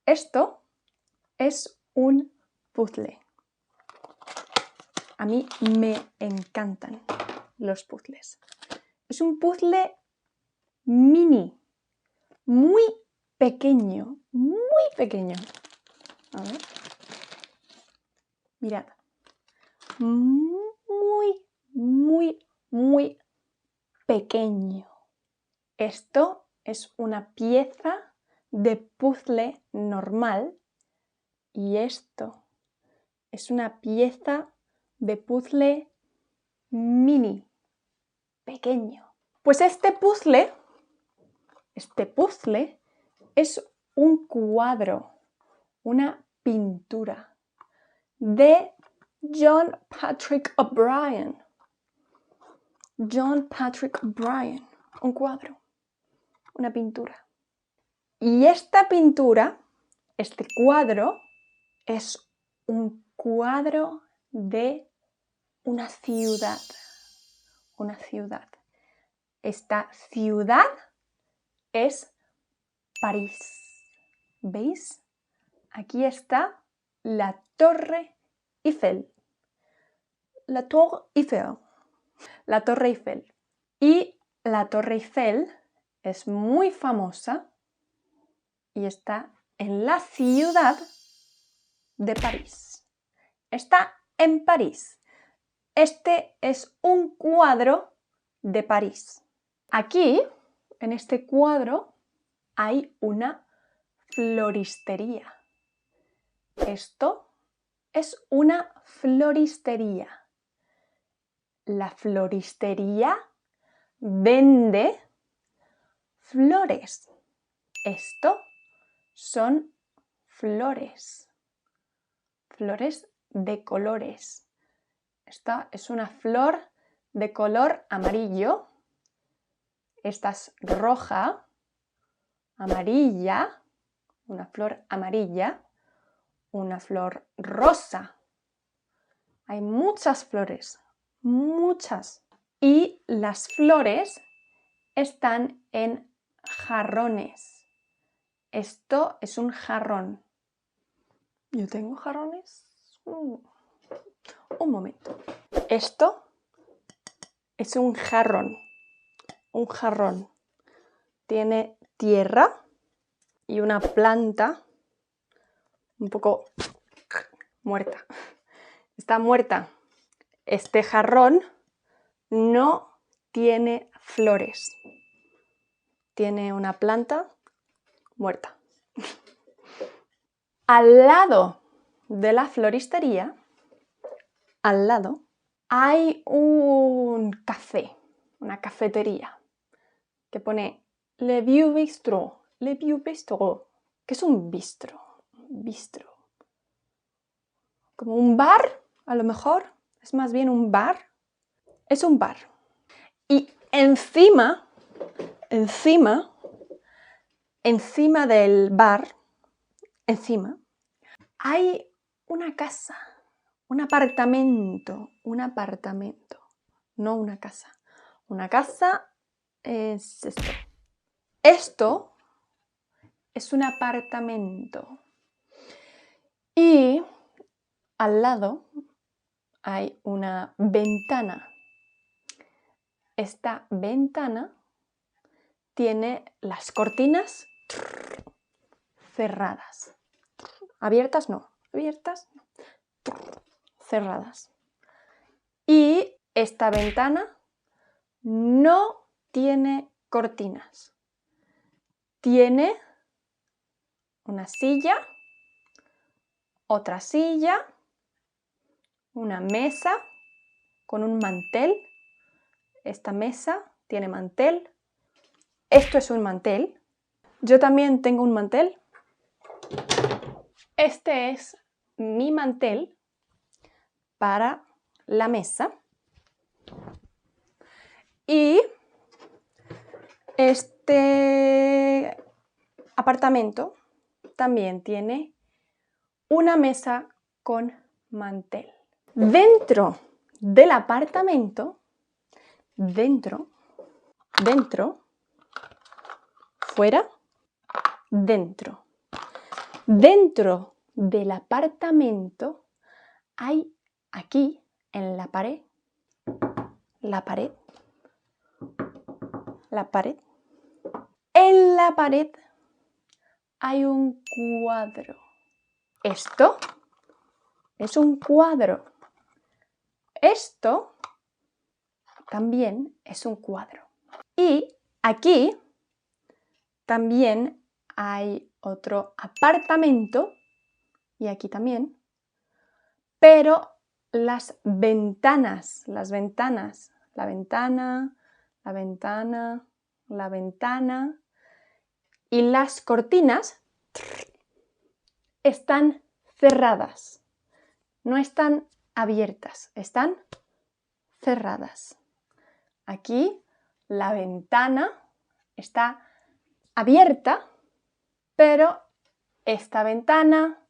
Esto es un puzzle. A mí me encantan los puzzles. Es un puzzle mini, muy pequeño, muy pequeño. A ver. Mirad. Muy, muy, muy pequeño. Esto es una pieza de puzzle normal y esto es una pieza de puzzle mini, pequeño. Pues este puzzle es un cuadro, una pintura de John Patrick O'Brien. John Patrick O'Brien, un cuadro, una pintura. Y esta pintura, este cuadro, es un cuadro de una ciudad. Una ciudad. Esta ciudad es París. ¿Veis? Aquí está la Torre Eiffel. La Torre Eiffel. La Torre Eiffel. Y la Torre Eiffel es muy famosa y está en la ciudad de París. Está en París. Este es un cuadro de París. Aquí, en este cuadro, hay una floristería. Esto es una floristería. La floristería vende flores. Esto son flores. Flores de colores. Esta es una flor de color amarillo. Esta es roja, amarilla, una flor amarilla, una flor rosa. Hay muchas flores, muchas. Y las flores están en jarrones. Esto es un jarrón. ¿Yo tengo jarrones? Un momento. Esto es un jarrón. Un jarrón. Tiene tierra y una planta un poco muerta. Está muerta. Este jarrón no tiene flores. Tiene una planta muerta. Al lado de la floristería, al lado, hay un café, una cafetería, que pone Le Vieux Bistrot. Le Vieux Bistrot. ¿Qué es un bistro? Bistro. Como un bar, a lo mejor. Es más bien un bar. Es un bar. Y encima del bar, hay una casa, un apartamento. No una casa. Una casa es esto. Esto es un apartamento. Y al lado hay una ventana. Esta ventana tiene las cortinas cerradas. ¿Abiertas? No. ¿Abiertas? No. Cerradas. Y esta ventana no tiene cortinas. Tiene una silla, otra silla, una mesa con un mantel. Esta mesa tiene mantel. Esto es un mantel. Yo también tengo un mantel. Este es mi mantel para la mesa. Y este apartamento también tiene una mesa con mantel. Dentro del apartamento, dentro, fuera, dentro. Dentro del apartamento hay aquí en la pared, en la pared hay un cuadro. Esto es un cuadro. Esto también es un cuadro. Y aquí también hay otro apartamento, y aquí también, pero la ventana y las cortinas están cerradas, no están abiertas, están cerradas. Aquí la ventana está abierta, pero esta ventana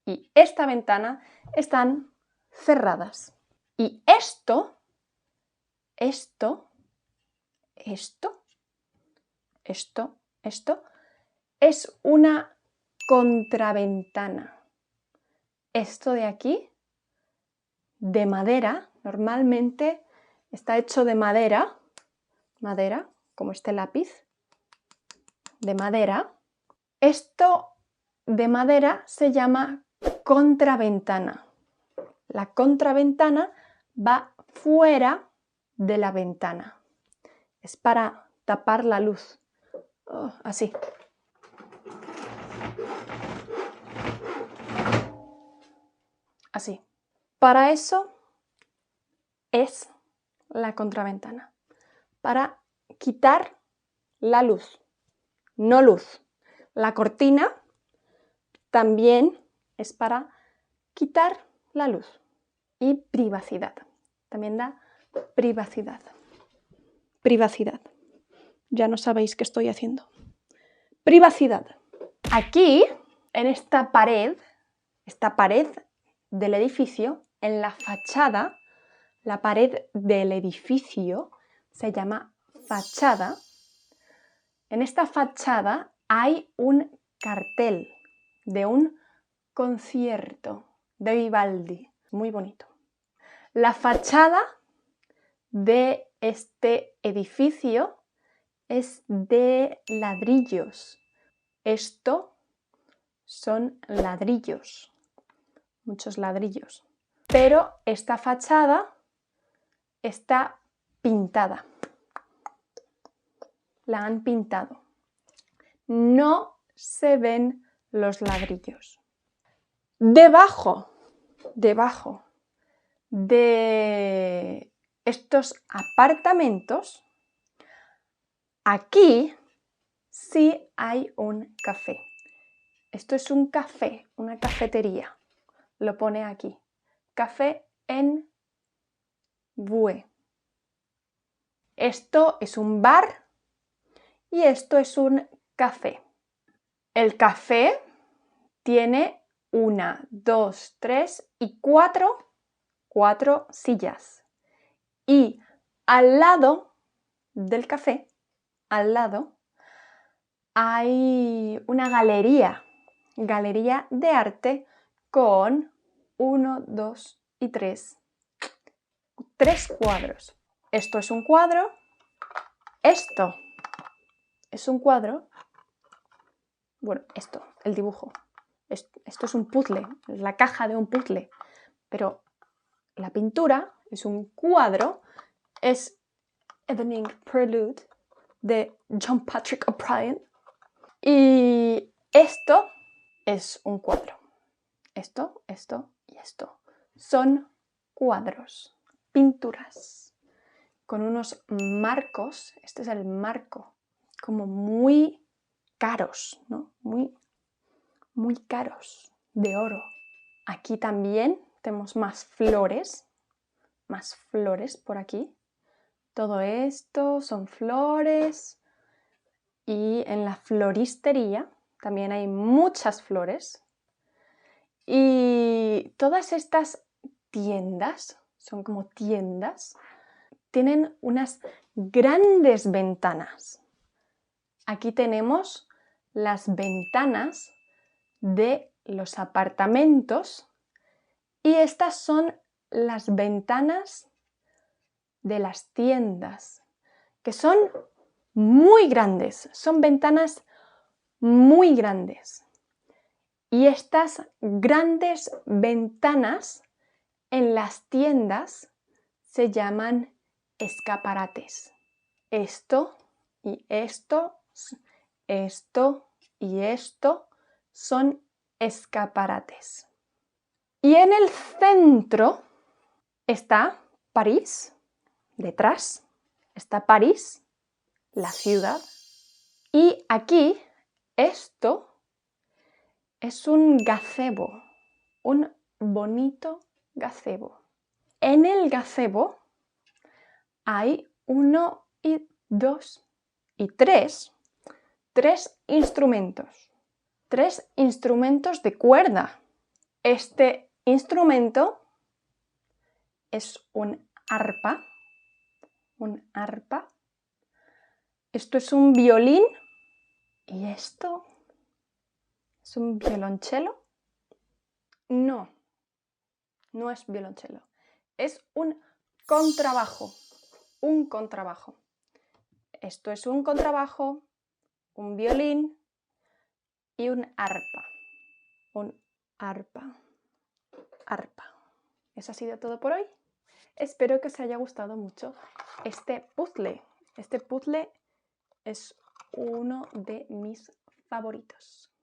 y esta ventana están cerradas. Y esto es una contraventana. Esto de aquí, de madera, normalmente está hecho de madera, como este lápiz, de madera. Esto de madera se llama contraventana. La contraventana va fuera de la ventana. Es para tapar la luz. Así. Así. Para eso es la contraventana. Para quitar la luz. No luz. La cortina también es para quitar la luz. Y privacidad. También da privacidad. Privacidad. Ya no sabéis qué estoy haciendo. Privacidad. Aquí, en esta pared del edificio, en la fachada, la pared del edificio se llama fachada. En esta fachada hay un cartel de un concierto de Vivaldi. Muy bonito. La fachada de este edificio es de ladrillos. Esto son ladrillos, muchos ladrillos. Pero esta fachada está pintada. La han pintado. No se ven los ladrillos. Debajo de estos apartamentos, aquí sí hay un café. Esto es un café, una cafetería. Lo pone aquí. Café en Bue. Esto es un bar y esto es un café. El café tiene 1, 2, 3 y 4 sillas. Y al lado del café, hay una galería de arte con 1, 2 y 3 cuadros. Esto es un cuadro, esto es un cuadro, bueno, esto, el dibujo, esto es un puzzle, es la caja de un puzzle, pero la pintura es un cuadro, es Evening Prelude de John Patrick O'Brien. Y esto es un cuadro. Esto y esto. Son cuadros, pinturas, con unos marcos. Este es el marco, como muy caros, ¿no? Muy caros, de oro. Aquí también tenemos más flores por aquí. Todo esto son flores. Y en la floristería también hay muchas flores. Y todas estas tiendas, son como tiendas, tienen unas grandes ventanas. Aquí tenemos las ventanas de los apartamentos y estas son las ventanas de las tiendas, que son muy grandes, son ventanas muy grandes. Y estas grandes ventanas en las tiendas se llaman escaparates. Esto y esto, esto y esto son escaparates. Y en el centro está París, detrás está París, la ciudad. Y aquí esto es un gazebo, un bonito gazebo. En el gazebo hay 1 y 2 y 3 instrumentos. 3 instrumentos de cuerda. Este instrumento es un arpa. Un arpa. Esto es un violín. ¿Y esto es un violonchelo? No, no es violonchelo. Es un contrabajo. Un contrabajo. Esto es un contrabajo, un violín y un arpa. Un arpa. Arpa. Eso ha sido todo por hoy. Espero que os haya gustado mucho este puzzle. Este puzzle es uno de mis favoritos.